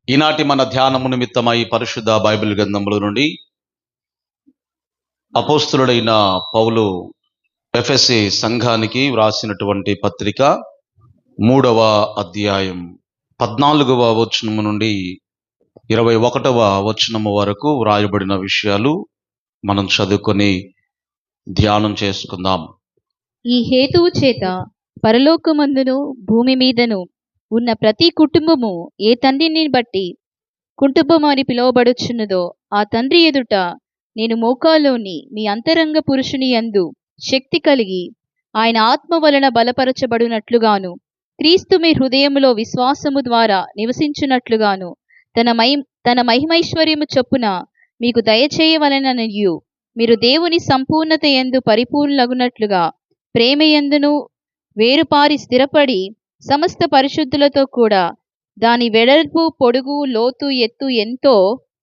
ఈనాటి మన ధ్యానము నిమిత్తమై పరిశుద్ధ బైబిల్ గ్రంథముల నుండి అపోస్తులుడైన పౌలు ఎఫెసీ సంఘానికి వ్రాసినటువంటి పత్రిక 3వ అధ్యాయం 14వ వచనము నుండి 21వ వచనము వరకు వ్రాయబడిన విషయాలు మనం చదువుకొని ధ్యానం చేసుకుందాం. ఈ హేతువు చేత పరలోకమందును భూమి మీదను ఉన్న ప్రతి కుటుంబము ఏ తండ్రిని బట్టి కుటుంబము అని పిలువబడుచున్నదో ఆ తండ్రి ఎదుట నేను మోకాల్లోని మీ అంతరంగ పురుషుని యందు శక్తి కలిగి ఆయన ఆత్మ వలన బలపరచబడినట్లుగాను క్రీస్తు మీ హృదయములో విశ్వాసము ద్వారా నివసించున్నట్లుగాను తన మహిమైశ్వర్యము చొప్పున మీకు దయచేయవలెననియు మీరు దేవుని సంపూర్ణత యందు పరిపూర్ణులగునట్లుగా ప్రేమయందును వేరుపారి స్థిరపడి సమస్త పరిశుద్ధులతో కూడా దాని వెడల్పు పొడుగు లోతు ఎత్తు ఎంతో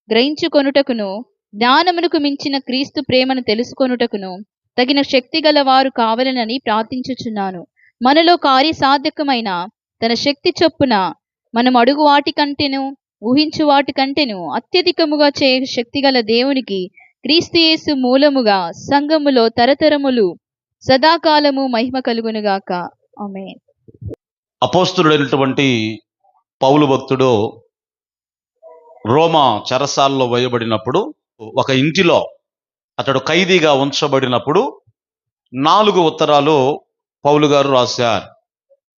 గ్రహించుకొనుటకును జ్ఞానమునకు మించిన క్రీస్తు ప్రేమను తెలుసుకొనుటకును తగిన శక్తి గల వారు కావాలనని ప్రార్థించుచున్నాను. మనలో కార్యసాధకమైన తన శక్తి చొప్పున మనం అడుగు వాటి కంటేను ఊహించు వాటి కంటేను అత్యధికముగా చేయ శక్తిగల దేవునికి క్రీస్తు యేసు మూలముగా సంఘములో తరతరములు సదాకాలము మహిమ కలుగునుగాక. ఆమేన్. అపోస్తులుడైనటువంటి పౌలు భక్తుడు రోమా చెరసాల్లో వేయబడినప్పుడు ఒక ఇంటిలో అతడు ఖైదీగా ఉంచబడినప్పుడు 4 ఉత్తరాలు పౌలు గారు రాశారు.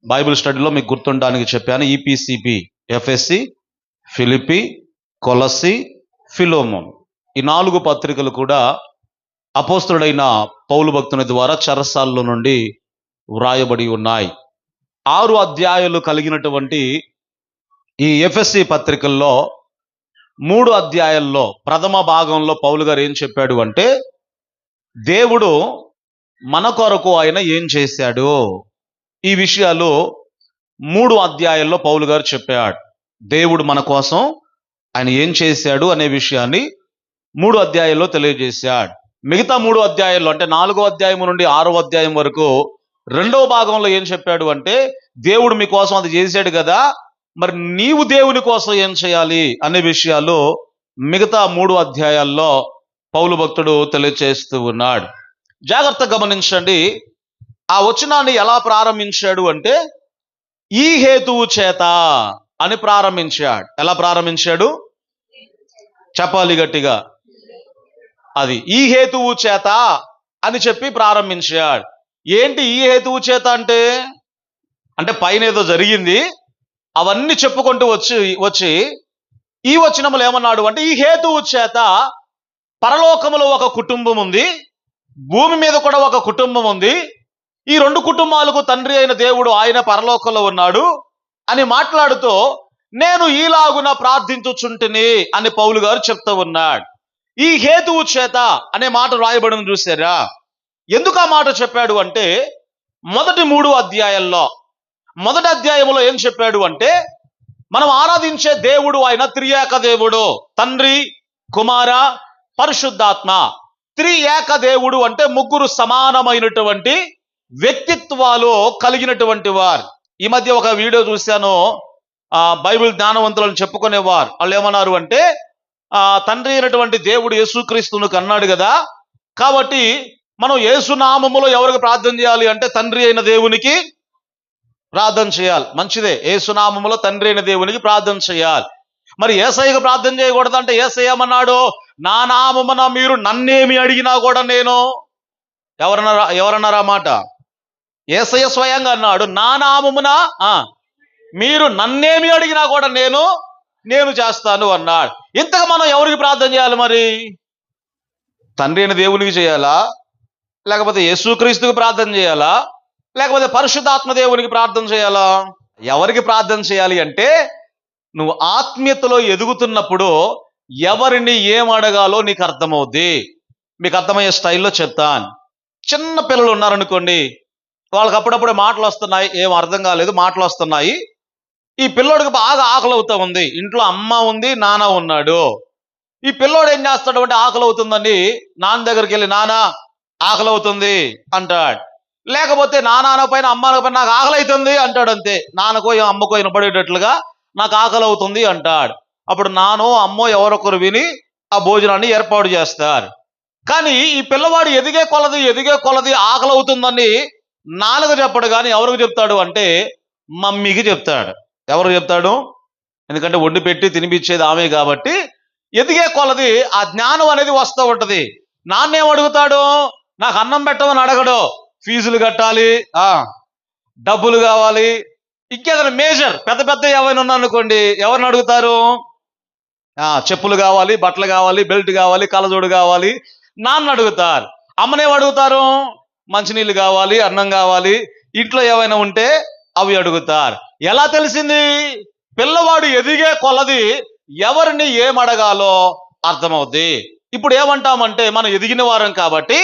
బైబిల్ స్టడీలో మీకు గుర్తుండడానికి చెప్పాను. ఈపీసీపీ, ఎఫెసీ, ఫిలిప్పీ, కొలస్సీ, ఫిలోమోన్, ఈ 4 పత్రికలు కూడా అపోస్తులుడైన పౌలు భక్తుని ద్వారా చెరసాల్లో నుండి వ్రాయబడి ఉన్నాయి. 6 అధ్యాయాలు కలిగినటువంటి ఈ ఎఫెసీ పత్రికల్లో 3 అధ్యాయాల్లో ప్రథమ భాగంలో పౌలు గారు ఏం చెప్పాడు అంటే, దేవుడు మన కొరకు ఆయన ఏం చేశాడు, ఈ విషయాలు 3 అధ్యాయాల్లో పౌలు గారు చెప్పాడు. దేవుడు మన కోసం ఆయన ఏం చేశాడు అనే విషయాన్ని 3 అధ్యాయాల్లో తెలియజేశాడు. మిగతా 3 అధ్యాయాల్లో అంటే 4వ అధ్యాయం నుండి 6వ అధ్యాయం వరకు 2వ భాగంలో ఏం చెప్పాడు అంటే, దేవుడు మీకోసం అది చేశాడు కదా, మరి నీవు దేవుని కోసం ఏం చేయాలి అనే విషయాలు మిగతా 3 అధ్యాయాల్లో పౌలు భక్తుడు తెలియజేస్తూ ఉన్నాడు. జాగ్రత్త గమనించండి. ఆ వచనాన్ని ఎలా ప్రారంభించాడు అంటే, ఈ హేతువు చేత అని ప్రారంభించాడు. ఎలా ప్రారంభించాడు చెప్పాలి గట్టిగా. అది ఈ హేతువు చేత అని చెప్పి ప్రారంభించాడు. ఏంటి ఈ హేతువు చేత అంటే పైన ఏదో జరిగింది అవన్నీ చెప్పుకుంటూ వచ్చి ఈ వచనములు ఏమన్నాడు అంటే, ఈ హేతువు చేత పరలోకములో ఒక కుటుంబం ఉంది, భూమి మీద కూడా ఒక కుటుంబం ఉంది, ఈ 2 కుటుంబాలకు తండ్రి అయిన దేవుడు ఆయన పరలోకంలో ఉన్నాడు అని మాట్లాడుతూ నేను ఈలాగున ప్రార్థించుచుంటిని అని పౌలు గారు చెప్తూ ఉన్నాడు. ఈ హేతువు చేత అనే మాట రాయబడిన చూసారా? ఎందుకు ఆ మాట చెప్పాడు అంటే, మొదటి 3 అధ్యాయాల్లో మొదటి అధ్యాయంలో ఏం చెప్పాడు అంటే, మనం ఆరాధించే దేవుడు ఆయన త్రియేక దేవుడు, తండ్రి, కుమార, పరిశుద్ధాత్మ. త్రియేక దేవుడు అంటే 3 సమానమైనటువంటి వ్యక్తిత్వాలు కలిగినటువంటి వారు. ఈ మధ్య ఒక వీడియో చూశాను, బైబిల్ జ్ఞానవంతులను చెప్పుకునేవారు. వాళ్ళు ఏమన్నారు అంటే, తండ్రి అయినటువంటి దేవుడు యేసుక్రీస్తును కన్నాడు కదా, కాబట్టి మనం యేసునామములో ఎవరికి ప్రార్థన చేయాలి అంటే తండ్రి అయిన దేవునికి ప్రార్థన చేయాలి. మంచిదే, యేసునామములో తండ్రి అయిన దేవునికి ప్రార్థన చేయాలి. మరి యేసయ్యకు ప్రార్థన చేయకూడదు అంటే యేసయ్య ఏమన్నాడు, నా నామమున మీరు నన్నేమి అడిగినా కూడా నేను, ఎవరన్నారా మాట? యేసయ్య స్వయంగా అన్నాడు, నా నామమున మీరు నన్నేమి అడిగినా కూడా నేను చేస్తాను అన్నాడు. ఇంతగా మనం ఎవరికి ప్రార్థన చేయాలి మరి? తండ్రి అయిన దేవునికి చేయాలా, లేకపోతే యేసుక్రీస్తుకి ప్రార్థన చేయాలా, లేకపోతే పరిశుద్ధాత్మ దేవునికి ప్రార్థన చేయాలా? ఎవరికి ప్రార్థన చేయాలి అంటే, నువ్వు ఆత్మీయతలో ఎదుగుతున్నప్పుడు ఎవరిని ఏం అడగాలో నీకు అర్థమవుద్ది. మీకు అర్థమయ్యే స్టైల్లో చెప్తాను. చిన్న పిల్లలు ఉన్నారనుకోండి, వాళ్ళకి అప్పుడప్పుడే మాటలు వస్తున్నాయి, ఏం అర్థం కాలేదు, మాటలు వస్తున్నాయి. ఈ పిల్లోడికి బాగా ఆకలి అవుతా ఉంది, ఇంట్లో అమ్మ ఉంది, నాన్న ఉన్నాడు. ఈ పిల్లోడు ఏం చేస్తాడు అంటే, ఆకలి అవుతుందని నాన్న దగ్గరికి వెళ్ళి నాన్న ఆకలి అవుతుంది అంటాడు. లేకపోతే నాన్న పైన అమ్మ పైన నాకు ఆకలి అవుతుంది అంటాడు. అంతే, నాన్నకో అమ్మకో వినపడేటట్లుగా నాకు ఆకలి అవుతుంది అంటాడు. అప్పుడు నానో అమ్మో ఎవరొకరు విని ఆ భోజనాన్ని ఏర్పాటు చేస్తారు. కానీ ఈ పిల్లవాడు ఎదిగే కొలది ఆకలి అవుతుందని నాన్నకు చెప్పడు, కానీ ఎవరికి చెప్తాడు అంటే మమ్మీకి చెప్తాడు. ఎవరికి చెప్తాడు? ఎందుకంటే వండి పెట్టి తినిపించేది ఆమె కాబట్టి ఎదిగే కొలది ఆ జ్ఞానం అనేది వస్తూ ఉంటది. నాన్న ఏం అడుగుతాడు? నాకు అన్నం పెట్టమని అడగడు, ఫీజులు కట్టాలి, డబ్బులు కావాలి, ఇంకేదైనా మేజర్ పెద్ద పెద్ద ఏమైనా ఉన్నాయనుకోండి, ఎవరిని అడుగుతారు? చెప్పులు కావాలి, బట్టలు కావాలి, బెల్ట్ కావాలి, కళ్ళజోడు కావాలి, నాన్న అడుగుతారు. అమ్మనేం అడుగుతారు? మంచినీళ్ళు కావాలి, అన్నం కావాలి, ఇంట్లో ఏమైనా ఉంటే అవి అడుగుతారు. ఎలా తెలిసింది? పిల్లవాడు ఎదిగే కొలది ఎవరిని ఏమడగాలో అర్థమవుద్ది. ఇప్పుడు ఏమంటామంటే మనం ఎదిగిన వారం కాబట్టి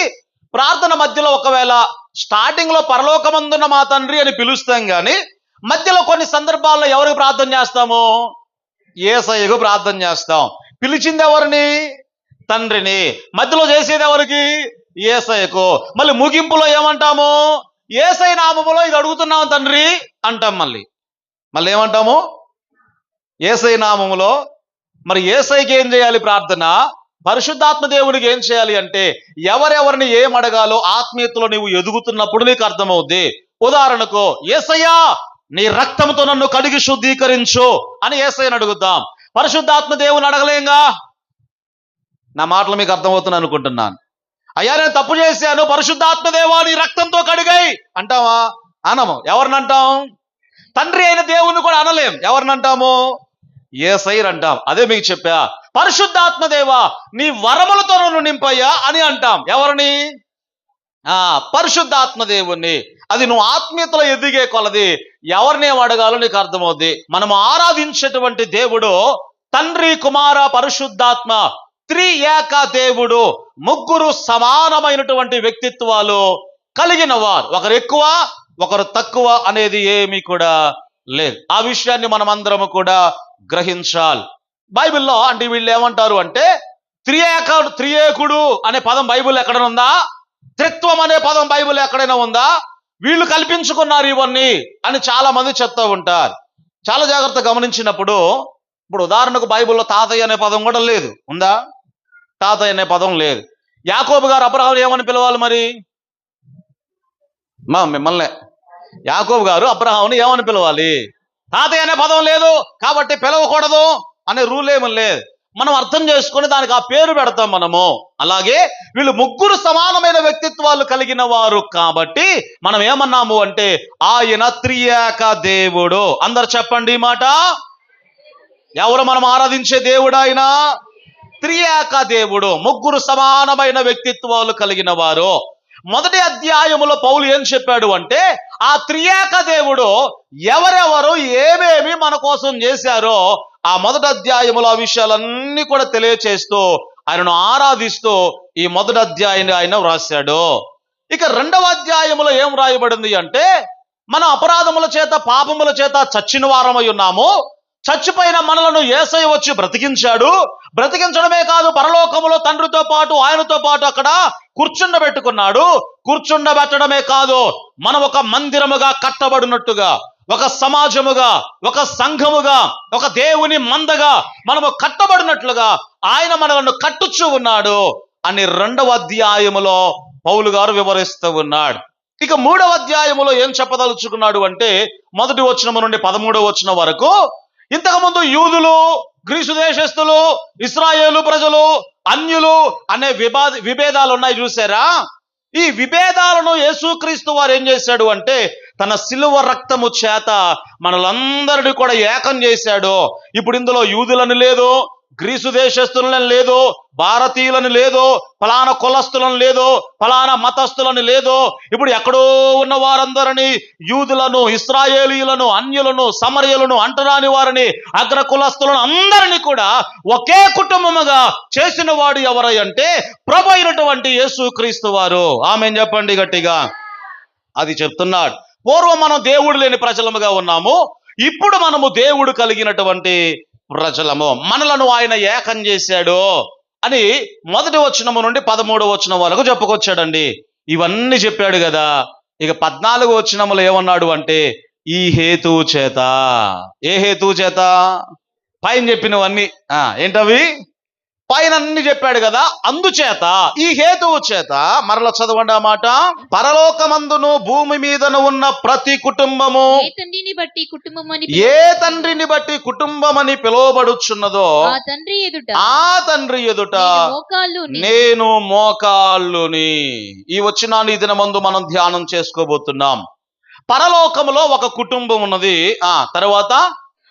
ప్రార్థన మధ్యలో ఒకవేళ స్టార్టింగ్ లో పరలోకమందున్న మా తండ్రి అని పిలుస్తాం, కానీ మధ్యలో కొన్ని సందర్భాల్లో ఎవరికి ప్రార్థన చేస్తాము? యేసయ్యకు ప్రార్థన చేస్తాం. పిలిచింది ఎవరిని? తండ్రిని. మధ్యలో చేసేది ఎవరికి? యేసయ్యకు. మళ్ళీ ముగింపులో ఏమంటాము? యేసయ్య నామములో ఇది అడుగుతున్నాం తండ్రి అంటాం. మళ్ళీ ఏమంటాము? యేసయ్య నామములో. మరి యేసయ్యకి ఏం చేయాలి ప్రార్థన? పరిశుద్ధాత్మ దేవునికి ఏం చేయాలి అంటే ఎవరెవరిని ఏం అడగాలో ఆత్మీయతలో నీవు ఎదుగుతున్నప్పుడు నీకు అర్థమవుద్ది. ఉదాహరణకు, యేసయ్యా నీ రక్తంతో నన్ను కడిగి శుద్ధీకరించు అని యేసయ్యని అడుగుతాం. పరిశుద్ధాత్మ దేవుని అడగలేంగా. నా మాటలు మీకు అర్థమవుతున్నాను అనుకుంటున్నాను. అయ్యా నేను తప్పు చేశాను, పరిశుద్ధాత్మ దేవా నీ రక్తంతో కడిగాయి అంటావా? అనము. ఎవరిని అంటాం? తండ్రి అయిన దేవుని కూడా అనలేం. ఎవరిని అంటాము? యేసయ్యని అంటాం. అదే మీకు చెప్పా, పరిశుద్ధాత్మ దేవా నీ వరములతో నన్ను నింపయ్యా అని అంటాం. ఎవరిని? పరిశుద్ధాత్మ దేవుణ్ణి. అది నువ్వు ఆత్మీయతలో ఎదిగే కొలది ఎవరిని అడగాలో నీకు అర్థమవుద్ది. మనం ఆరాధించేటువంటి దేవుడు తండ్రి, కుమార, పరిశుద్ధాత్మ, త్రియేక దేవుడు, ముగ్గురు సమానమైనటువంటి వ్యక్తిత్వాలు కలిగిన వారు. ఒకరు ఎక్కువ, ఒకరు తక్కువ అనేది ఏమీ కూడా లేదు. ఆ విషయాన్ని మనం అందరము కూడా గ్రహించాలి. బైబిల్లో అంటే వీళ్ళు ఏమంటారు అంటే త్రియేకుడు అనే పదం బైబిల్ ఎక్కడైనా ఉందా? త్రిత్వం అనే పదం బైబిల్ ఎక్కడైనా ఉందా? వీళ్ళు కల్పించుకున్నారు ఇవన్నీ అని చాలా మంది చెప్తూ ఉంటారు. చాలా జాగ్రత్త గమనించినప్పుడు, ఇప్పుడు ఉదాహరణకు బైబిల్లో తాతయ్య అనే పదం కూడా లేదు. ఉందా? తాతయ్య అనే పదం లేదు. యాకోబు గారు అబ్రహాం ఏమని పిలవాలి మరి? మిమ్మల్ని యాకోబు గారు అబ్రహాంని ఏమని పిలవాలి? తాతయ్య అనే పదం లేదు కాబట్టి పిలవకూడదు అనే రూల్ ఏమీ లేదు. మనం అర్థం చేసుకొని దానికి ఆ పేరు పెడతాం మనము. అలాగే వీళ్ళు ముగ్గురు సమానమైన వ్యక్తిత్వాలు కలిగిన వారు కాబట్టి మనం ఏమన్నాము అంటే ఆయన త్రియేక దేవుడు. అందరు చెప్పండి ఈ మాట. ఎవరు మనం ఆరాధించే దేవుడు? ఆయన త్రియేక దేవుడు, ముగ్గురు సమానమైన వ్యక్తిత్వాలు కలిగిన వారు. మొదటి అధ్యాయములో పౌలు ఏం చెప్పాడు అంటే ఆ త్రియేక దేవుడు ఎవరెవరు ఏమేమి మన కోసం చేశారో ఆ మొదటి అధ్యాయములో ఆ విషయాలన్నీ కూడా తెలియచేస్తూ ఆయనను ఆరాధిస్తూ ఈ మొదటి అధ్యాయాన్ని ఆయన వ్రాశాడు. ఇక రెండవ అధ్యాయములో ఏం రాయబడింది అంటే మన అపరాధముల చేత పాపముల చేత చచ్చిన వారమై ఉన్నాము, చచ్చిపోయిన మనలను యేసయ్య వచ్చి బ్రతికించాడు. బ్రతికించడమే కాదు, పరలోకములో తండ్రితో పాటు ఆయనతో పాటు అక్కడ కూర్చుండబెట్టుకున్నాడు. కూర్చుండబెట్టడమే కాదు, మనం ఒక మందిరముగా కట్టబడినట్టుగా, ఒక సమాజముగా, ఒక సంఘముగా, ఒక దేవుని మందగా మనము కట్టబడినట్లుగా ఆయన మనలను కట్టుచూ ఉన్నాడు అని రెండవ అధ్యాయములో పౌలు గారు వివరిస్తూ ఉన్నాడు. ఇక మూడవ అధ్యాయములో ఏం చెప్పదలుచుకున్నాడు అంటే మొదటి వచనము నుండి 13వ వచనం వరకు ఇంతకుముందు యూదులు, గ్రీసు దేశస్థులు, ఇశ్రాయేలు ప్రజలు, అన్యులు అనే విభేదాలు ఉన్నాయి చూసారా? ఈ విభేదాలను యేసుక్రీస్తు వారు ఏం చేశాడు అంటే తన శిలువ రక్తము చేత మనలందరినీ కూడా ఏకం చేశాడు. ఇప్పుడు ఇందులో యూదులని లేదు, గ్రీసు దేశస్తులను లేదు, భారతీయులను లేదు, ఫలానా కులస్తులను లేదు, ఫలానా మతస్థులను లేదు. ఇప్పుడు ఎక్కడో ఉన్న వారందరినీ, యూదులను, ఇశ్రాయేలీయులను, అన్యులను, సమరయులను, అంటరాని వారిని, అగ్ర కులస్తులను అందరినీ కూడా ఒకే కుటుంబముగా చేసిన వాడు ఎవరై అంటే ప్రభు అయినటువంటి యేసుక్రీస్తు వారు. ఆమేన్ చెప్పండి గట్టిగా. అది చెప్తున్నాడు. పూర్వం మనం దేవుడు లేని ప్రజలముగా ఉన్నాము, ఇప్పుడు మనము దేవుడు కలిగినటువంటి ప్రజలము. మనలను ఆయన ఏకం చేశాడు అని మొదటి వచనము నుండి 13వ వచనం వరకు చెప్పుకొచ్చాడండి. ఇవన్నీ చెప్పాడు కదా. ఇక 14వ వచనములో ఏమన్నాడు అంటే ఈ హేతువు చేత. ఏ హేతువు చేత? పైన చెప్పినవన్నీ ఏంటవి? పైన అన్ని చెప్పాడు కదా. అందుచేత, ఈ హేతువు చేత, మరల చదవండి ఆ మాట. పరలోకమందును భూమి మీదను ఉన్న ప్రతి కుటుంబము ఏ తండ్రిని బట్టి కుటుంబమని కుటుంబమని పిలువబడుచున్నదో ఆ తండ్రి ఎదుట నేను మోకాళ్ళుని. ఈ వచనాన్ని ఈ దినమందు మనం ధ్యానం చేసుకోబోతున్నాం. పరలోకములో ఒక కుటుంబం ఉన్నది, తర్వాత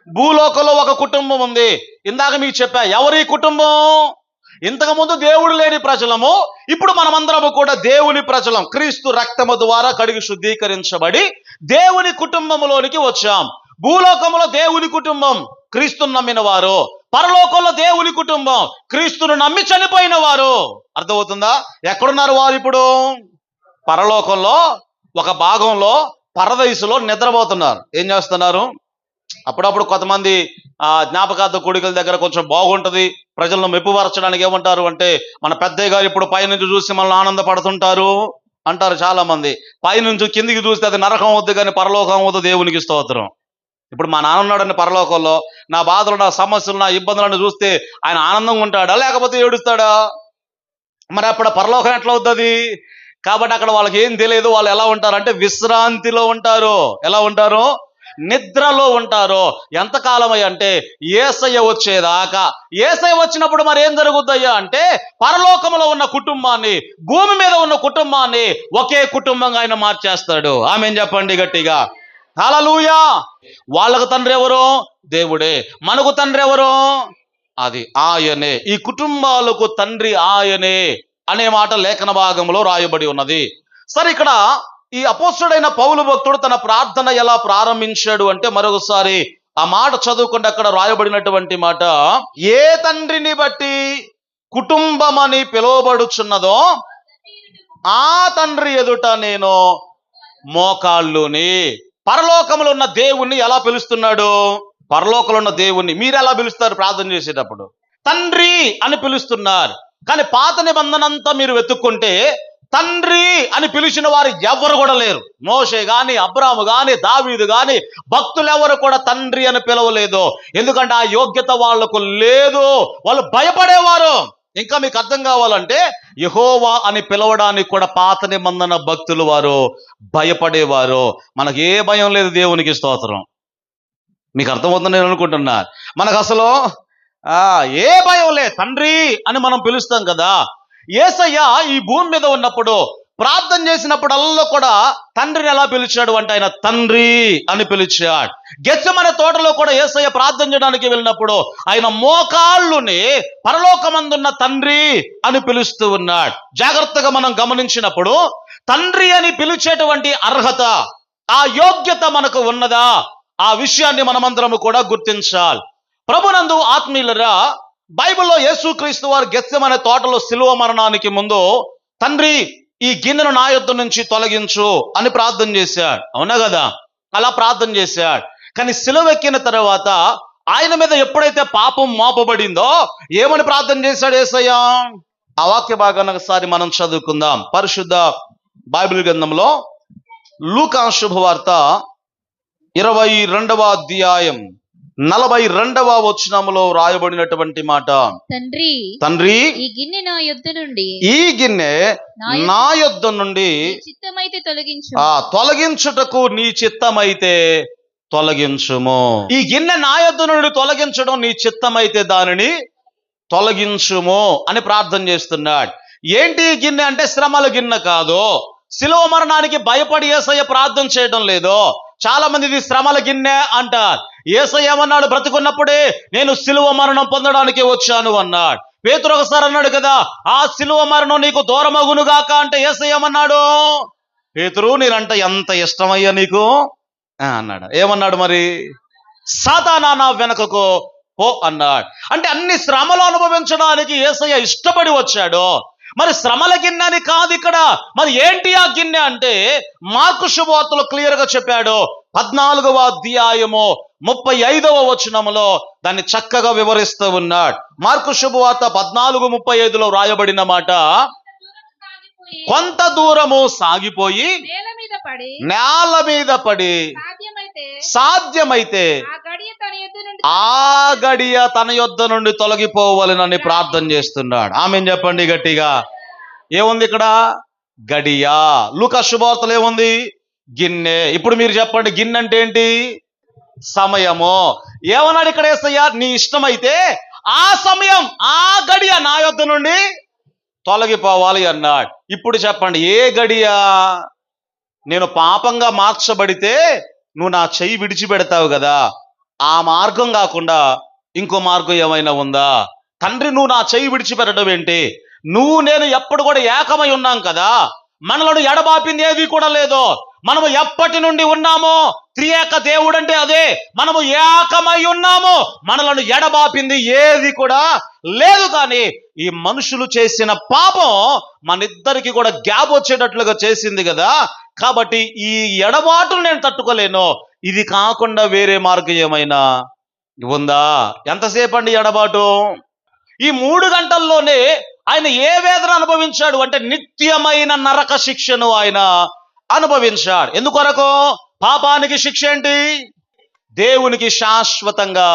భూలోకంలో ఒక కుటుంబం ఉంది. ఇందాక మీకు చెప్పా, ఎవరి కుటుంబం? ఇంతకుముందు దేవుడు లేని ప్రజలము, ఇప్పుడు మనమందరము కూడా దేవుని ప్రజలం. క్రీస్తు రక్తము ద్వారా కడిగి శుద్ధీకరించబడి దేవుని కుటుంబంలోనికి వచ్చాం. భూలోకంలో దేవుని కుటుంబం క్రీస్తును నమ్మిన వారు, పరలోకంలో దేవుని కుటుంబం క్రీస్తును నమ్మి చనిపోయిన వారు. అర్థమవుతుందా? ఎక్కడున్నారు వారు ఇప్పుడు? పరలోకంలో ఒక భాగంలో పరదైసులో నిద్రపోతున్నారు. ఏం చేస్తున్నారు? అప్పుడప్పుడు కొంతమంది జ్ఞాపకార్థ కూడికల దగ్గర కొంచెం బాగుంటుంది, ప్రజలను మెప్పుపరచడానికి ఏమంటారు అంటే, మన పెద్దయ్య గారు ఇప్పుడు పైనుంచి చూసి మనల్ని ఆనందపడుతుంటారు అంటారు చాలా మంది. పైనుంచి కిందికి చూస్తే అది నరకం అవుద్ది కానీ పరలోకం అవుతుంది. దేవునికి స్తోత్రం. ఇప్పుడు మా నాన్న ఉన్నాడని పరలోకంలో, నా బాధలు, నా సమస్యలు, నా ఇబ్బందులను చూస్తే ఆయన ఆనందంగా ఉంటాడా లేకపోతే ఏడుస్తాడా? మరి అప్పుడు పరలోకం ఎట్లా అవుతుంది? కాబట్టి అక్కడ వాళ్ళకి ఏం తెలియదు. వాళ్ళు ఎలా ఉంటారంటే విశ్రాంతిలో ఉంటారు. ఎలా ఉంటారు? నిద్రలో ఉంటారు. ఎంతకాలం అంటే యేసయ్య వచ్చేదాకా. యేసయ్య వచ్చినప్పుడు మరి ఏం జరుగుద్దయ్యా అంటే, పరలోకంలో ఉన్న కుటుంబాన్ని, భూమి మీద ఉన్న కుటుంబాన్ని ఒకే కుటుంబంగా ఆయన మార్చేస్తాడు. ఆమేన్ చెప్పండి గట్టిగా. హల్లెలూయా. వాళ్ళకు తండ్రి ఎవరు? దేవుడే. మనకు తండ్రి ఎవరు? అది ఆయనే. ఈ కుటుంబాలకు తండ్రి ఆయనే అనే మాట లేఖన భాగంలో రాయబడి ఉన్నది. సరే, ఇక్కడ ఈ అపోస్తుడైన పౌలు భక్తుడు తన ప్రార్థన ఎలా ప్రారంభించాడు అంటే, మరొకసారి ఆ మాట చదువుకుంటే అక్కడ రాయబడినటువంటి మాట, ఏ తండ్రిని బట్టి కుటుంబమని పిలువబడుచున్నదో ఆ తండ్రి ఎదుట నేను మోకాళ్ళుని. పరలోకములో ఉన్న దేవుణ్ణి ఎలా పిలుస్తున్నాడు? పరలోకంలో ఉన్న దేవుణ్ణి మీరు ఎలా పిలుస్తారు? ప్రార్థన చేసేటప్పుడు తండ్రి అని పిలుస్తున్నారు. కానీ పాత నిబంధనంతా మీరు వెతుక్కుంటే తండ్రి అని పిలిచిన వారు ఎవరు కూడా లేరు. మోషే గాని, అబ్రాము గాని, దావీదు గాని, భక్తులు ఎవరు కూడా తండ్రి అని పిలవలేదు. ఎందుకంటే ఆ యోగ్యత వాళ్లకు లేదు. వాళ్ళు భయపడేవారు. ఇంకా మీకు అర్థం కావాలంటే, యెహోవా అని పిలవడానికి కూడా పాత నిబంధన భక్తులు వారు భయపడేవారు. మనకి ఏ భయం లేదు. దేవునికి స్తోత్రం. మీకు అర్థమవుతుందని నేను అనుకుంటున్నా. మనకు అసలు ఏ భయం లేదు. తండ్రి అని మనం పిలుస్తాం కదా. యేసయ్య ఈ భూమి మీద ఉన్నప్పుడు ప్రార్థన చేసినప్పుడల్లా కూడా తండ్రిని ఎలా పిలిచాడు అంటే, ఆయన తండ్రి అని పిలిచాడు. గెత్సెమనే తోటలో కూడా యేసయ్య ప్రార్థన చేయడానికి వెళ్ళినప్పుడు ఆయన మోకాళ్ళుని పరలోకమందున్న తండ్రి అని పిలుస్తూ ఉన్నాడు. జాగ్రత్తగా మనం గమనించినప్పుడు తండ్రి అని పిలిచేటువంటి అర్హత, ఆ యోగ్యత మనకు ఉన్నదా? ఆ విషయాన్ని మనమందరము కూడా గుర్తించాలి. ప్రభునందు ఆత్మీయులరా, బైబిల్లో యేసుక్రీస్తు వారు గెత్సెమనే తోటలో శిలువ మరణానికి ముందు, తండ్రి ఈ గిన్నెను నా యొద్ద నుంచి తొలగించు అని ప్రార్థన చేశాడు. అవునా కదా? అలా ప్రార్థన చేశాడు. కానీ శిలువ ఎక్కిన తర్వాత ఆయన మీద ఎప్పుడైతే పాపం మోపబడిందో ఏమని ప్రార్థన చేశాడు యేసయ్య? ఆ వాక్య భాగాన్ని ఒకసారి మనం చదువుకుందాం. పరిశుద్ధ బైబిల్ గ్రంథంలో లూకా శుభవార్త 22వ అధ్యాయం 42వ వచనములో రాయబడినటువంటి మాట, తండ్రి ఈ గిన్నె నా యొద్ద నుండి చిత్తమైతే తొలగించు. తొలగించుటకు నీ చిత్తమైతే తొలగించుము. ఈ గిన్నె నా యొద్ద నుండి తొలగించడం నీ చిత్తమైతే దానిని తొలగించుము అని ప్రార్థన చేస్తున్నాడు. ఏంటి ఈ గిన్నె అంటే? శ్రమల గిన్నె కాదు. శిలువ మరణానికి భయపడి యేసయ్య ప్రార్థన చేయడం లేదు. చాలా మంది ఇది శ్రమల గిన్నె అంటారు. యేసయ్య ఏమన్నాడు? బ్రతుకున్నప్పుడే నేను శిలువ మరణం పొందడానికి వచ్చాను అన్నాడు. పేతురు ఒకసారి అన్నాడు కదా, ఆ శిలువ మరణం నీకు దూరమగును గాక అంటే యేసయ్య ఏమన్నాడు? పేతురు, నేనంటే ఎంత ఇష్టమయ్యా నీకు అన్నాడు. ఏమన్నాడు మరి? సాతానా నా వెనకకు పో అన్నాడు. అంటే అన్ని శ్రమలు అనుభవించడానికి యేసయ్య ఇష్టపడి వచ్చాడు. మరి శ్రమల గిన్నె అని కాదు ఇక్కడ. మరి ఏంటి ఆ గిన్నె అంటే, మార్కు శుభవార్తలో క్లియర్ గా చెప్పాడు. 14వ అధ్యాయము 35వ వచనములో దాన్ని చక్కగా వివరిస్తూ ఉన్నాడు. మార్కు శుభవార్త 14:35లో రాయబడిన మాట, కొంత దూరము సాగిపోయి నేల మీద పడి సాధ్యమైతే ఆ గడియ తన యొద్ద నుండి తొలగిపోవాలని ప్రార్థన చేస్తున్నాడు. ఆమేన్ చెప్పండి గట్టిగా. ఏముంది ఇక్కడ? గడియ. లూకా శుభవార్తలు ఏముంది? గిన్నె. ఇప్పుడు మీరు చెప్పండి, గిన్నె అంటే ఏంటి? సమయము. ఏమన్నాడు ఇక్కడ యేసయ్య? నీ ఇష్టమైతే ఆ సమయం, ఆ గడియ నా యొద్ద నుండి తొలగిపోవాలి అన్నాడు. ఇప్పుడు చెప్పండి, ఏ గడియ? నేను పాపంగా మార్చబడితే నువ్వు నా చెయ్యి విడిచిపెడతావు కదా, ఆ మార్గం కాకుండా ఇంకో మార్గం ఏమైనా ఉందా? తండ్రి, నువ్వు నా చెయ్యి విడిచిపెట్టడం ఏంటి? నువ్వు నేను ఎప్పుడు కూడా ఏకమై ఉన్నాం కదా, మనలను ఎడబాపింది ఏది కూడా లేదు. మనము ఎప్పటి నుండి ఉన్నామో, త్రియేక దేవుడు అంటే అదే, మనము ఏకమై ఉన్నాము, మనలను ఎడబాపింది ఏది కూడా లేదు. కానీ ఈ మనుషులు చేసిన పాపం మనిద్దరికి కూడా గ్యాప్ వచ్చేటట్లుగా చేసింది కదా, కాబట్టి ఈ ఎడబాటును నేను తట్టుకోలేను. ఇది కాకుండా వేరే మార్గం ఏమైనా ఉందా? ఎంతసేపు అండి ఎడబాటు? ఈ 3 గంటల్లోనే ఆయన ఏ వేదన అనుభవించాడు అంటే నిత్యమైన నరక శిక్షను ఆయన అనుభవించాడు. ఎందుకొరకు? పాపానికి శిక్ష ఏంటి? దేవునికి శాశ్వతంగా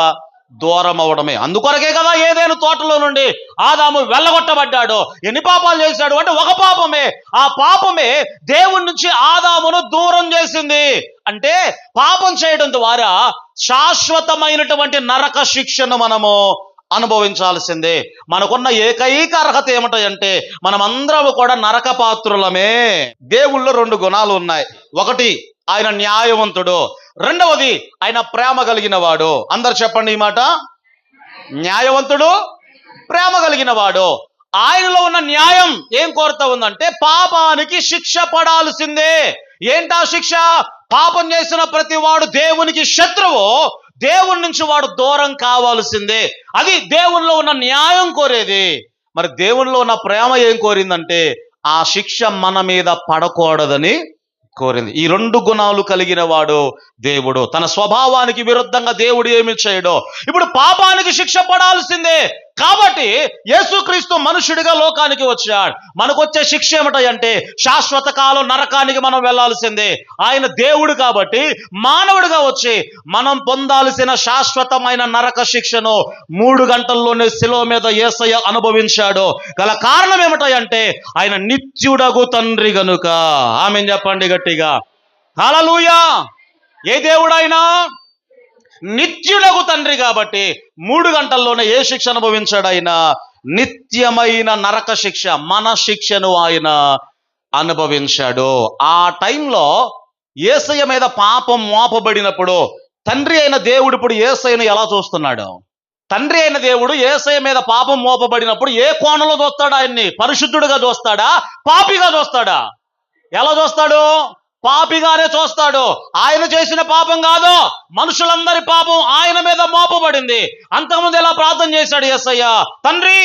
దూరం అవడమే. అందుకొరకే కదా ఏదైనా తోటలో నుండి ఆదాము వెళ్ళగొట్టబడ్డాడు. ఎన్ని పాపాలు చేశాడు అంటే ఒక పాపమే. ఆ పాపమే దేవుడి నుంచి ఆదామును దూరం చేసింది. అంటే పాపం చేయడం ద్వారా శాశ్వతమైనటువంటి నరక శిక్షను మనము అనుభవించాల్సిందే. మనకున్న ఏకైక అర్హత ఏమిటంటే మనమందరం కూడా నరక పాత్రులమే. దేవుళ్ళో 2 గుణాలు ఉన్నాయి. ఒకటి, ఆయన న్యాయవంతుడు. రెండవది, ఆయన ప్రేమ కలిగిన వాడు. అందరు చెప్పండి ఈ మాట. న్యాయవంతుడు, ప్రేమ కలిగిన వాడు. ఆయనలో ఉన్న న్యాయం ఏం కోరుతా ఉందంటే పాపానికి శిక్ష పడాల్సిందే. ఏంటా శిక్ష? పాపం చేసిన ప్రతి వాడు దేవునికి శత్రువు, దేవుని నుంచి వాడు దూరం కావాల్సిందే. అది దేవునిలో ఉన్న న్యాయం కోరేది. మరి దేవునిలో ఉన్న ప్రేమ ఏం కోరిందంటే ఆ శిక్ష మన మీద పడకూడదని కోరింది. ఈ 2 గుణాలు కలిగిన వాడు దేవుడు. తన స్వభావానికి విరుద్ధంగా దేవుడు ఏమి చేయడు. ఇప్పుడు పాపానికి శిక్ష పడాల్సిందే కాబట్టి యేసుక్రీస్తు మనుషుడిగా లోకానికి వచ్చాడు. మనకు వచ్చే శిక్ష ఏమిటంటే శాశ్వత కాలం నరకానికి మనం వెళ్లాల్సిందే. ఆయన దేవుడు కాబట్టి మానవుడిగా వచ్చి మనం పొందాల్సిన శాశ్వతమైన నరక శిక్షను 3 గంటల్లోనే శిలువ మీద యేసయ్య అనుభవించాడు. గల కారణం ఏమిటంటే ఆయన నిత్యుడగు తండ్రి గనుక. ఆమేన్ చెప్పండి గట్టిగా. హల్లెలూయా. ఏ దేవుడైనా నిత్యుడగు తండ్రి కాబట్టి 3 గంటల్లోనే ఏ శిక్ష అనుభవించాడు? ఆయన నిత్యమైన నరక శిక్ష, మన శిక్షను ఆయన అనుభవించాడు. ఆ టైంలో యేసయ్య మీద పాపం మోపబడినప్పుడు తండ్రి అయిన దేవుడు ఇప్పుడు యేసయ్యను ఎలా చూస్తున్నాడు? తండ్రి అయిన దేవుడు యేసయ్య మీద పాపం మోపబడినప్పుడు ఏ కోణంలో చూస్తాడు? ఆయన్ని పరిశుద్ధుడిగా చూస్తాడా, పాపిగా చూస్తాడా? ఎలా చూస్తాడు? పాపిగానే చూస్తాడు. ఆయన చేసిన పాపం కాదు, మనుషులందరి పాపం ఆయన మీద మోపబడింది. అంతకుముందు ఎలా ప్రార్థన చేశాడు యేసయ్య? తండ్రి,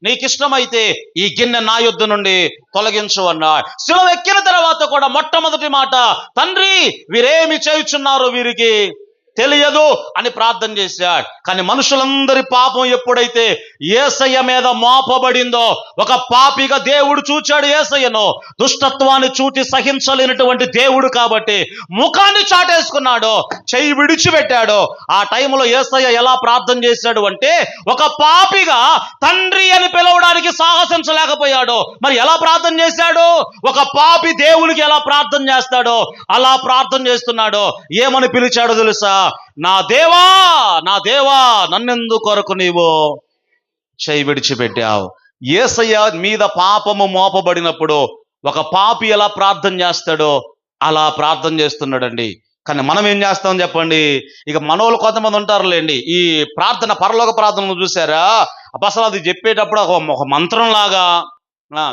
నీకు ఇష్టమైతే ఈ గిన్నె నా యొద్ద నుండి తొలగించు అన్నాడు. శిలువ ఎక్కిన తర్వాత కూడా మొట్టమొదటి మాట, తండ్రి, వీరేమి చేయుచున్నారో వీరికి తెలియదు అని ప్రార్థన చేశాడు. కానీ మనుషులందరి పాపం ఎప్పుడైతే యేసయ్య మీద మోపబడిందో, ఒక పాపిగా దేవుడు చూచాడు యేసయ్యను. దుష్టత్వాన్ని చూచి సహించలేనటువంటి దేవుడు కాబట్టి ముఖాన్ని చాటేసుకున్నాడు, చెయ్యి విడిచిపెట్టాడు. ఆ టైంలో యేసయ్య ఎలా ప్రార్థన చేశాడు అంటే ఒక పాపిగా తండ్రి అని పిలవడానికి సాహసించలేకపోయాడు. మరి ఎలా ప్రార్థన చేశాడు? ఒక పాపి దేవునికి ఎలా ప్రార్థన చేస్తాడో అలా ప్రార్థన చేస్తున్నాడు. ఏమని పిలిచాడో తెలుసా? నా దేవా, నా దేవా, నన్నెందుకొరకు నీవు చెయ్యి విడిచిపెట్టావు? యేసయ్య మీద పాపము మోపబడినప్పుడు ఒక పాపి ఎలా ప్రార్థన చేస్తాడో అలా ప్రార్థన చేస్తున్నాడండి. కానీ మనం ఏం చేస్తాం చెప్పండి? ఇక మనోళ్ళు కొంతమంది ఉంటారులేండి, ఈ ప్రార్థన, పరలోక ప్రార్థనలు చూసారా, అసలు అది చెప్పేటప్పుడు ఒక మంత్రం లాగా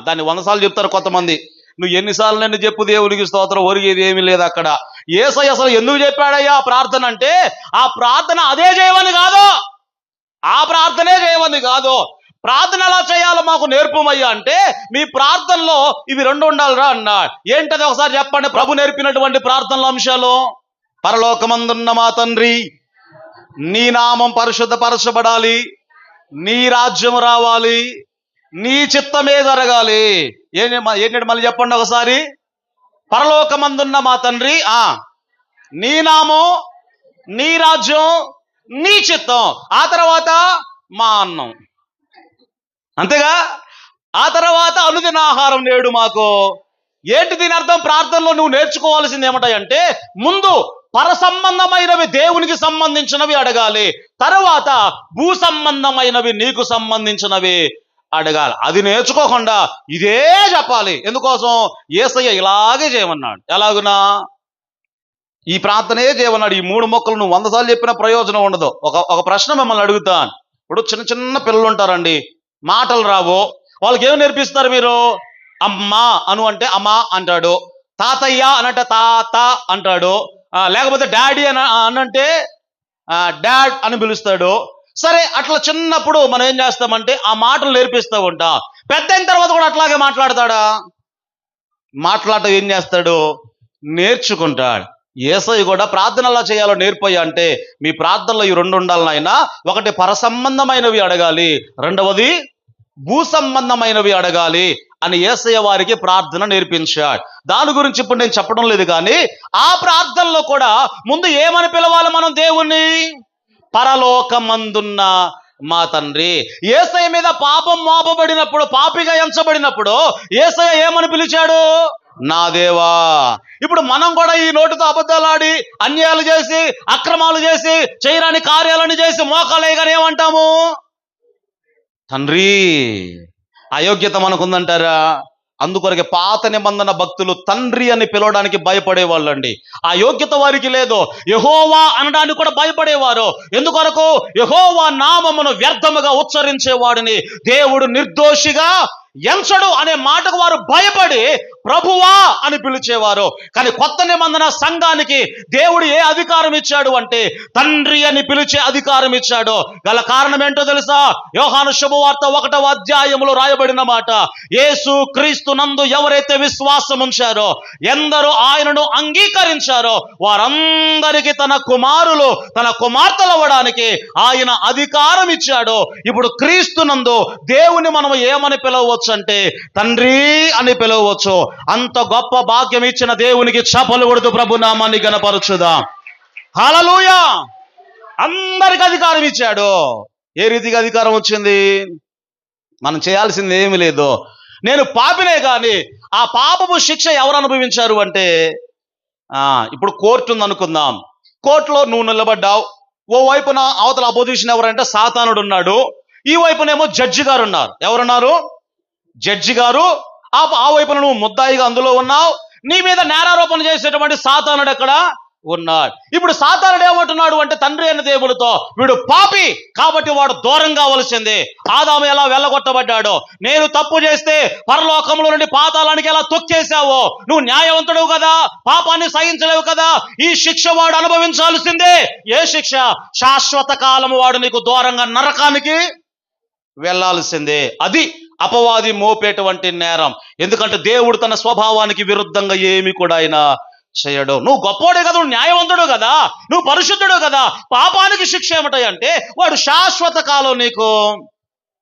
దాన్ని 100 సార్లు చెప్తారు కొంతమంది. నువ్వు ఎన్నిసార్లు నన్ను చెప్పు దేవునికి స్తోత్రం, ఒరిగేది ఏమీ లేదు అక్కడ. యేసయ్య అసలు ఎందుకు చెప్పాడయ్యా ప్రార్థన అంటే ఆ ప్రార్థన అదే చేయమని కాదు, ఆ ప్రార్థనే చేయమని కాదు. ప్రార్థన ఎలా చేయాలో మాకు నేర్పమయ్యా అంటే మీ ప్రార్థనలో ఇవి 2 ఉండాలిరా అన్నాడు. ఏంటది ఒకసారి చెప్పండి ప్రభు నేర్పినటువంటి ప్రార్థనల అంశాలు. పరలోకమందున్న మా తండ్రి, నీ నామం పరిశుద్ధపరచబడాలి, నీ రాజ్యం రావాలి, నీ చిత్తమే జరగాలి. ఏంటంటే మళ్ళీ చెప్పండి ఒకసారి. పరలోకమందున్న మా తండ్రి, నీ నామం నీ రాజ్యం, నీ చిత్తం, ఆ తర్వాత మా అన్నం. అంతేగా? ఆ తర్వాత అనుదిన ఆహారం నేడు మాకు. ఏంటి దీని అర్థం? ప్రార్థనలో నువ్వు నేర్చుకోవాల్సింది ఏమిటంటే, ముందు పర సంబంధమైనవి, దేవునికి సంబంధించినవి అడగాలి. తర్వాత భూ సంబంధమైనవి, నీకు సంబంధించినవి అడగాలి. అది నేర్చుకోకుండా ఇదే చెప్పాలి. ఎందుకోసం? యేసయ్య ఇలాగే చేయమన్నాడు. ఎలాగునా? ఈ ప్రార్థనే చేయమన్నాడు. ఈ 3 మొక్కలు నువ్వు 100 సార్లు చెప్పిన ప్రయోజనం ఉండదు. ఒక ప్రశ్న మిమ్మల్ని అడుగుతాను. ఇప్పుడు చిన్న చిన్న పిల్లలు ఉంటారండి, మాటలు రావు. వాళ్ళకి ఏమి నేర్పిస్తారు మీరు? అమ్మా అను అంటే అమ్మా అంటాడు, తాతయ్య అనంటే తాత అంటాడు, లేకపోతే డాడీ అనంటే డాడ్ అని పిలుస్తాడు. సరే, అట్లా చిన్నప్పుడు మనం ఏం చేస్తామంటే ఆ మాటలు నేర్పిస్తూ ఉంటా. పెద్ద అయిన తర్వాత కూడా అట్లాగే మాట్లాడతాడా? మాట్లాడటం ఏం చేస్తాడు? నేర్చుకుంటాడు. యేసయ్య కూడా ప్రార్థన ఎలా చేయాలో నేర్పయ్యా అంటే, మీ ప్రార్థనలో ఈ 2 ఉండాలి నాయన. ఒకటి పర సంబంధమైనవి అడగాలి, రెండవది భూ సంబంధమైనవి అడగాలి అని యేసయ్య వారికి ప్రార్థన నేర్పించాడు. దాని గురించి ఇప్పుడు నేను చెప్పడం లేదు, కానీ ఆ ప్రార్థనలో కూడా ముందు ఏమని పిలవాలి మనం దేవుణ్ణి? పరలోకమందున్న మా తండ్రి. యేసయ్య మీద పాపం మోపబడినప్పుడు, పాపిగా ఎంచబడినప్పుడు యేసయ్య ఏమని పిలిచాడు? నా దేవా. ఇప్పుడు మనం కూడా ఈ నోటితో అబద్ధాలు ఆడి, అన్యాయాలు చేసి, అక్రమాలు చేసి, చేయరాని కార్యాలను చేసి మోకాలేయగానే ఏమంటాము? తండ్రి. అయోగ్యత మనకుందంటారా? అందుకొరకే పాత నిబంధన భక్తులు తండ్రి అని పిలవడానికి భయపడేవాళ్ళండి. ఆ యోగ్యత వారికి లేదు. యెహోవా అనడానికి కూడా భయపడేవారు. ఎందుకొరకు? యెహోవా నామమును వ్యర్థముగా ఉచ్చరించేవాడిని దేవుడు నిర్దోషిగా ఎంచడు అనే మాటకు వారు భయపడి ప్రభువా అని పిలిచేవారు. కానీ కొత్త నిబంధన సంఘానికి దేవుడు ఏ అధికారం ఇచ్చాడు అంటే, తండ్రి అని పిలిచే అధికారం ఇచ్చాడు. గల కారణం ఏంటో తెలుసా? యోహాను శుభవార్త 1వ అధ్యాయములో రాయబడిన మాట, యేసు క్రీస్తు నందు ఎవరైతే విశ్వాసం ఉంచారో, ఎందరూ ఆయనను అంగీకరించారో వారందరికీ తన కుమారులు, తన కుమార్తెలు అవ్వడానికి ఆయన అధికారం ఇచ్చాడు. ఇప్పుడు క్రీస్తు నందు దేవుని మనం ఏమని పిలవచ్చు అంటే, తండ్రి అని పిలవచ్చు. అంత గొప్ప భాగ్యం ఇచ్చిన దేవునికి చప్పలు కొడుతూ ప్రభు నామాన్ని గణపరచుదాం. హల్లెలూయా. అందరికి అధికారం ఇచ్చాడు. ఏ రీతిగా అధికారం వచ్చింది? మనం చేయాల్సింది ఏమీ లేదు. నేను పాపినే, కానీ ఆ పాపపు శిక్ష ఎవరు అనుభవించారు అంటే, ఇప్పుడు కోర్టు ఉంది అనుకుందాం. కోర్టులో నువ్వు నిలబడ్డావు. ఓ వైపున అవతల అపోజిషన్ ఎవరంటే సాతానుడు ఉన్నాడు, ఈ వైపునేమో జడ్జి గారు ఉన్నారు. ఎవరున్నారు? జడ్జి గారు. ఆ వైపున నువ్వు ముద్దాయిగా అందులో ఉన్నావు. నీ మీద నేరారోపణ చేసేటువంటి సాతానుడు ఎక్కడ ఉన్నాడు. ఇప్పుడు సాతానుడు ఏమంటున్నాడు అంటే, తండ్రి అయిన దేవుడితో, వీడు పాపి కాబట్టి వాడు దూరం కావలసిందే. ఆదాము ఎలా వెళ్ళగొట్టబడ్డాడో, నేను తప్పు చేస్తే పరలోకంలో నుండి పాతాళానికి ఎలా తొక్కేశావో, నువ్వు న్యాయవంతుడు కదా, పాపాన్ని సహించలేవు కదా, ఈ శిక్ష వాడు అనుభవించాల్సిందే. ఏ శిక్ష? శాశ్వత కాలము వాడు నీకు దూరంగా నరకానికి వెళ్ళాల్సిందే. అది అపవాది మోపేటువంటి నేరం. ఎందుకంటే దేవుడు తన స్వభావానికి విరుద్ధంగా ఏమి కూడా ఆయన చేయడు. నువ్వు గొప్పోడే కదా, నువ్వు న్యాయవంతుడు కదా, నువ్వు పరిశుద్ధుడు కదా, పాపానికి శిక్ష ఏమిటంటే వాడు శాశ్వత కాలం నీకు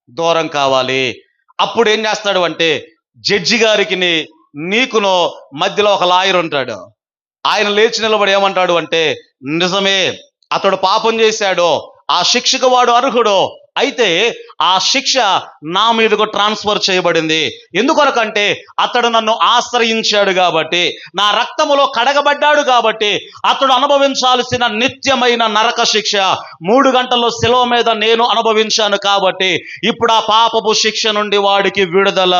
దూరం కావాలి. అప్పుడు ఏం చేస్తాడు అంటే, జడ్జి గారికి నీకునో మధ్యలో ఒక లాయర్ ఉంటాడు. ఆయన లేచి నిలబడి ఏమంటాడు అంటే, నిజమే అతడు పాపం చేశాడు, ఆ శిక్షకు వాడు అర్హుడు, అయితే ఆ శిక్ష నా మీదకు ట్రాన్స్ఫర్ చేయబడింది. ఎందుకొరకంటే అతడు నన్ను ఆశ్రయించాడు కాబట్టి, నా రక్తములో కడగబడ్డాడు కాబట్టి, అతడు అనుభవించాల్సిన నిత్యమైన నరక శిక్ష 3 గంటల్లో శిలువ మీద నేను అనుభవించాను కాబట్టి ఇప్పుడు ఆ పాపపు శిక్ష నుండి వాడికి విడుదల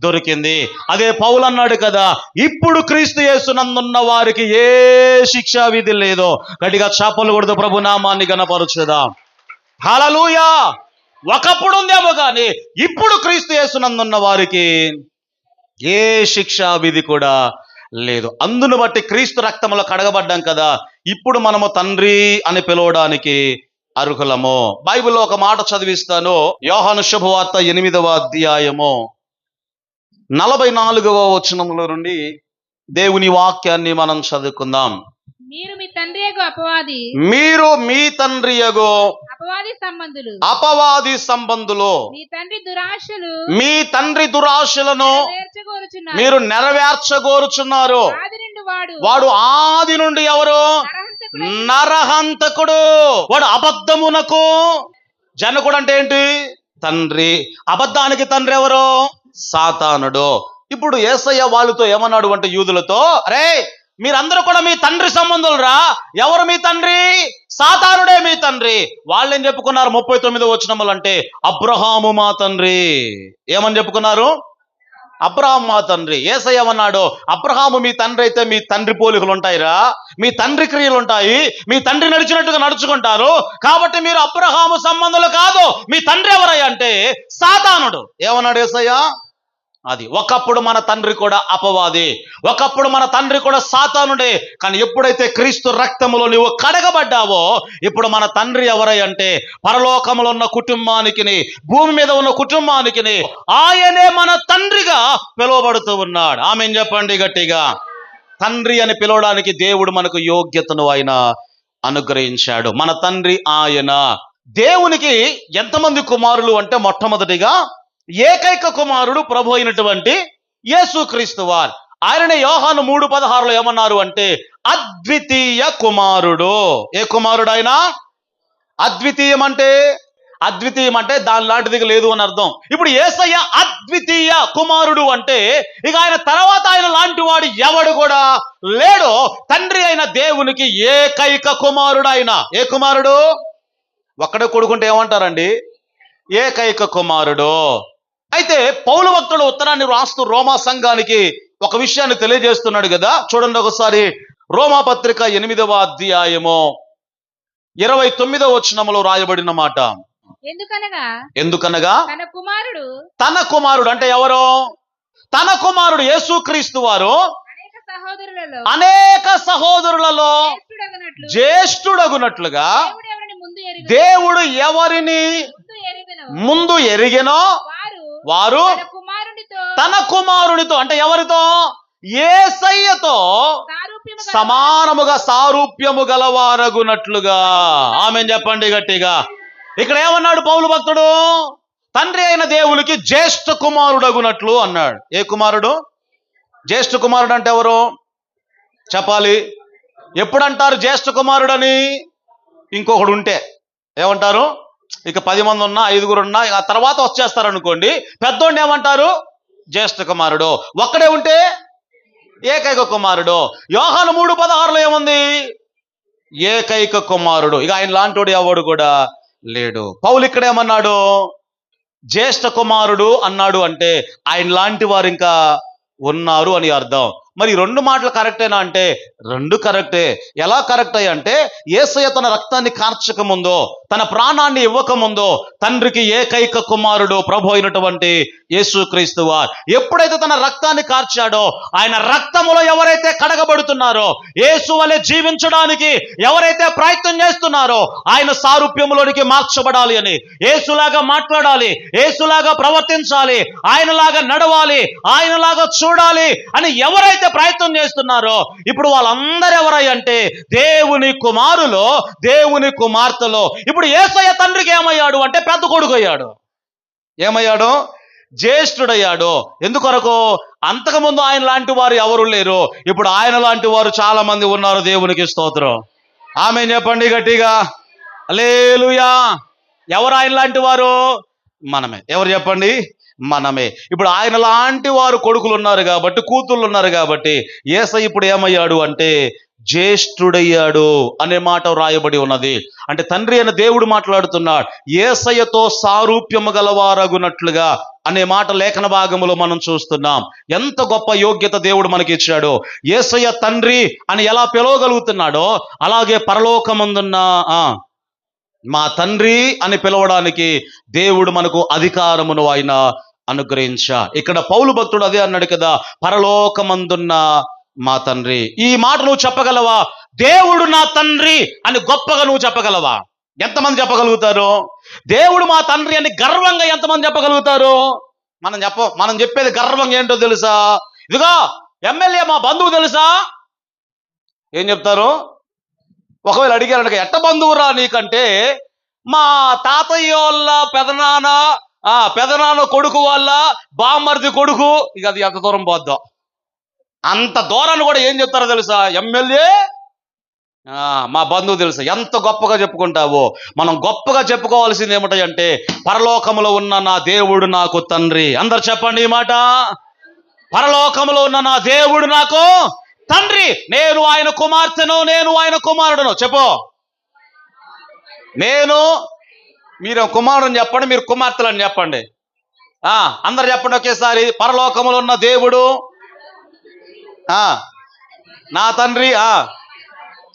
దొరికింది. అదే పౌలు అన్నాడు కదా, ఇప్పుడు క్రీస్తు యేసునందున్న వారికి ఏ శిక్షా విధి లేదో. గట్టిగా చప్పలు కొడుతూ ప్రభు నామాన్ని గణపరచుదాం. హల్లెలూయా. ఒకప్పుడు ఉందేమో కానీ ఇప్పుడు క్రీస్తు యేసునందున్న వారికి ఏ శిక్షా విధి కూడా లేదు. అందును బట్టి క్రీస్తు రక్తములో కడగబడ్డాం కదా, ఇప్పుడు మనము తండ్రి అని పిలవడానికి అర్హులము. బైబిల్లో ఒక మాట చదివిస్తాను. యోహాను శుభవార్త 8వ అధ్యాయము 44వ వచనములో నుండి దేవుని వాక్యాన్ని మనం చదువుకుందాం. మీరు మీ తండ్రి యొక్క అపవాది మీరు మీ తండ్రి యగు అపవాది సంబంధులు అపవాది సంబంధులు, మీ తండ్రి దురాశలు మీ తండ్రి దురాశలను నెరవేర్చగోరుచున్నారు. మీరు నెరవేర్చగోరుచున్నారు. ఆది నుండి వాడు వాడు ఆది నుండి ఎవరు? నరహంతకుడై నరహంతకుడు. వాడు అబద్ధమునకు జనకుడు. అంటే ఏంటి? తండ్రి. అబద్ధానికి తండ్రి ఎవరు? సాతానుడు. ఇప్పుడు యేసయ్య వాళ్ళతో ఏమన్నాడు అంటే యూదులతో, అరే మీరందరూ కూడా మీ తండ్రి సంబంధులరా. ఎవరు మీ తండ్రి? సాతానుడే మీ తండ్రి. వాళ్ళేం చెప్పుకున్నారు? 39వ వచనములు అంటే అబ్రహాము మా తండ్రి. ఏమని చెప్పుకున్నారు? అబ్రహాము మా తండ్రి. యేసయ్య ఏమన్నాడు? అబ్రహాము మీ తండ్రి అయితే మీ తండ్రి పోలికలు ఉంటాయిరా, మీ తండ్రి క్రియలు ఉంటాయి, మీ తండ్రి నడిచినట్టుగా నడుచుకుంటారు. కాబట్టి మీరు అబ్రహాము సంబంధులు కాదు. మీ తండ్రి ఎవరయ్య అంటే సాతానుడు. ఏమన్నాడు యేసయ్య? అది ఒకప్పుడు మన తండ్రి కూడా అపవాది, ఒకప్పుడు మన తండ్రి కూడా సాతానుడే. కానీ ఎప్పుడైతే క్రీస్తు రక్తములో నువ్వు కడగబడ్డావో ఇప్పుడు మన తండ్రి ఎవరై అంటే పరలోకములో ఉన్న కుటుంబానికి, భూమి మీద ఉన్న కుటుంబానికి ఆయనే మన తండ్రిగా పిలువబడుతూ ఉన్నాడు. ఆమేన్ చెప్పండి గట్టిగా. తండ్రి అని పిలవడానికి దేవుడు మనకు యోగ్యతను ఆయన అనుగ్రహించాడు. మన తండ్రి ఆయన. దేవునికి ఎంతమంది కుమారులు అంటే మొట్టమొదటిగా ఏకైక కుమారుడు ప్రభు అయినటువంటి యేసుక్రీస్తు వారు. ఆయననే యోహాను 3:16 ఏమన్నారు అంటే అద్వితీయ కుమారుడు. ఏ కుమారుడు ఆయన? అద్వితీయం అంటే దాని లాంటిది లేదు అని అర్థం. ఇప్పుడు యేసయ్య అద్వితీయ కుమారుడు అంటే ఇక ఆయన తర్వాత ఆయన లాంటి వాడు ఎవడు కూడా లేడు. తండ్రి అయిన దేవునికి ఏకైక కుమారుడు ఆయన. ఏ కుమారుడు? ఒక్కడే కొడుకుంటే ఏమంటారండి? ఏకైక కుమారుడు. అయితే పౌలు భక్తుడు ఉత్తరాన్ని రాస్తూ రోమా సంఘానికి ఒక విషయాన్ని తెలియజేస్తున్నాడు కదా. చూడండి ఒకసారి. రోమా పత్రిక 8వ అధ్యాయము 29వ వచనములో రాయబడిన మాట. ఎందుకనగా తన కుమారుడు అంటే ఎవరు? తన కుమారుడు యేసుక్రీస్తు వారు అనేక సహోదరులలో జ్యేష్ఠుడగునట్లుగా దేవుడు ఎవరిని ముందు ఎరిగెనో వారు తన కుమారునితో అంటే ఎవరితో? యేసయ్యతో సమానముగా సారూప్యము గలవారగునట్లుగా. ఆమేన్ చెప్పండి గట్టిగా. ఇక్కడ ఏమన్నాడు పౌలు భక్తుడు? తండ్రి అయిన దేవునికి జ్యేష్ఠ కుమారుడగునట్లు అన్నాడు. ఏ కుమారుడు? జ్యేష్ఠ కుమారుడు అంటే ఎవరు చెప్పాలి? ఎప్పుడంటారు జ్యేష్ఠ కుమారుడని? ఇంకొకడు ఉంటే ఏమంటారు? ఇక 10 మంది ఉన్నా, 5గురు ఉన్నా, ఆ తర్వాత వచ్చేస్తారు అనుకోండి, పెద్దోడిని ఏమంటారు? జ్యేష్ఠ కుమారుడు. ఒక్కడే ఉంటే ఏకైక కుమారుడు. యోహాను 3:16 ఏముంది? ఏకైక కుమారుడు. ఇక ఆయన లాంటోడు ఎవడు కూడా లేడు. పౌలు ఇక్కడ ఏమన్నాడు? జ్యేష్ఠ కుమారుడు అన్నాడు అంటే ఆయన లాంటి వారు ఇంకా ఉన్నారు అని అర్థం. మరి 2 మాటలు కరెక్టేనా అంటే 2 కరెక్టే. ఎలా కరెక్ట్ అయ్యి అంటే యేసయ్య తన రక్తాన్ని కార్చక ముందో, తన ప్రాణాన్ని ఇవ్వక ముందో తండ్రికి ఏకైక కుమారుడు ప్రభు అయినటువంటి యేసుక్రీస్తు వారు ఎప్పుడైతే తన రక్తాన్ని కార్చాడో, ఆయన రక్తములో ఎవరైతే కడగబడుతున్నారో, యేసు వలె జీవించడానికి ఎవరైతే ప్రయత్నం చేస్తున్నారో ఆయన సారూప్యములోనికి మార్చబడాలి అని, యేసులాగా మాట్లాడాలి, యేసులాగా ప్రవర్తించాలి, ఆయనలాగా నడవాలి, ఆయనలాగా చూడాలి అని ఎవరైతే ప్రయత్నం చేస్తున్నారో ఇప్పుడు వాళ్ళందరూ ఎవరై అంటే దేవుని కుమారులో, దేవుని కుమార్తెలో. ఇప్పుడు యేసయ్య తండ్రికి ఏమయ్యాడు అంటే పెద్ద కొడుకు అయ్యాడు. ఏమయ్యాడు? జ్యేష్ఠుడయ్యాడు. ఎందుకొరకు? అంతకుముందు ఆయన లాంటి వారు ఎవరు లేరు, ఇప్పుడు ఆయన లాంటి వారు చాలా మంది ఉన్నారు. దేవునికి స్తోత్రం. ఆమేన్ చెప్పండి గట్టిగా. హల్లెలూయా. ఎవరు ఆయన లాంటి వారు? మనమే. ఎవరు చెప్పండి? మనమే. ఇప్పుడు ఆయన లాంటి వారు కొడుకులు ఉన్నారు కాబట్టి, కూతుళ్ళు ఉన్నారు కాబట్టి యేసయ్య ఇప్పుడు ఏమయ్యాడు అంటే జ్యేష్ఠుడయ్యాడు అనే మాట రాయబడి ఉన్నది. అంటే తండ్రి అయిన దేవుడు మాట్లాడుతున్నాడు. యేసయ్యతో సారూప్యము గలవారగునట్లుగా అనే మాట లేఖన భాగములో మనం చూస్తున్నాం. ఎంత గొప్ప యోగ్యత దేవుడు మనకి ఇచ్చాడు. యేసయ్య తండ్రి అని ఎలా పిలవగలుగుతున్నాడో అలాగే పరలోకమందున్న మా తండ్రి అని పిలవడానికి దేవుడు మనకు అధికారమును ఆయన అనుగ్రహించా. ఇక్కడ పౌలు భక్తుడు అదే అన్నాడు కదా, పరలోకమందున్న మా తండ్రి. ఈ మాట నువ్వు చెప్పగలవా? దేవుడు నా తండ్రి అని గొప్పగా నువ్వు చెప్పగలవా? ఎంతమంది చెప్పగలుగుతారు? దేవుడు మా తండ్రి అని గర్వంగా ఎంతమంది చెప్పగలుగుతారు? మనం చెప్పేది గర్వంగా ఏంటో తెలుసా? ఇదిగో ఎమ్మెల్యే మా బంధువు తెలుసా? ఏం చెప్తారు? ఒకవేళ అడిగారనక ఎట్ట బంధువురా నీకంటే, మా తాతయ్య వాళ్ళ పెదనాన్న కొడుకు వాళ్ళ బామ్మర్ది కొడుకు. ఇక అది ఎంత దూరం పోద్దాం. అంత దూరాన్ని కూడా ఏం చెప్తారో తెలుసా? ఎమ్మెల్యే మా బంధువు తెలుసా. ఎంత గొప్పగా చెప్పుకుంటావో. మనం గొప్పగా చెప్పుకోవాల్సింది ఏమిటంటే, పరలోకములో ఉన్న నా దేవుడు నాకు తండ్రి. అందరు చెప్పండి ఈ మాట. పరలోకములో ఉన్న నా దేవుడు నాకు తండ్రి, నేను ఆయన కుమార్తెను, నేను ఆయన కుమారుడును. చెప్పు. మీరు కుమారుని చెప్పండి, మీరు కుమార్తెలని చెప్పండి. అందరు చెప్పండి ఒకేసారి. పరలోకములో ఉన్న దేవుడు నా తండ్రి,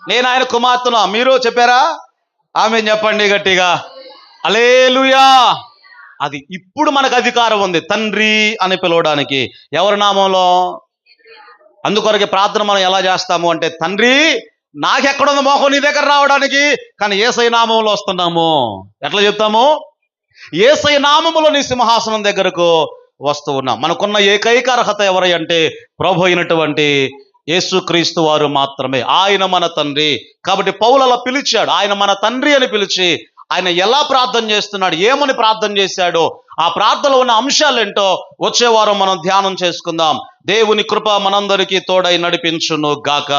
నేను ఆయన కుమార్తెను. మీరు చెప్పారా? ఆమేన్ చెప్పండి గట్టిగా. హల్లెలూయా. అది ఇప్పుడు మనకు అధికారం ఉంది తండ్రి అని పిలవడానికి. ఎవరి నామంలో? అందుకొరకే ప్రార్థన మనం ఎలా చేస్తాము అంటే, తండ్రి నాకెక్కడుంది మోహం నీ దగ్గర రావడానికి, కానీ యేసయ్య నామంలో వస్తున్నాము. ఎట్లా చెప్తాము? యేసయ్య నామములో నీ సింహాసనం దగ్గరకు వస్తూ ఉన్నాం. మనకున్న ఏకైక అర్హత ఎవరై అంటే, ప్రభు అయినటువంటి యేసుక్రీస్తు వారు మాత్రమే. ఆయన మన తండ్రి. కాబట్టి పౌలు అలా పిలిచాడు. ఆయన మన తండ్రి అని పిలిచి, ఆయన ఎలా ప్రార్థన చేస్తున్నాడు, ఏమని ప్రార్థన చేశాడో, ఆ ప్రార్థనలో ఉన్న అంశాలు ఏంటో వచ్చే వారం మనం ధ్యానం చేసుకుందాం. దేవుని కృప మనందరికీ తోడై నడిపించును గాక.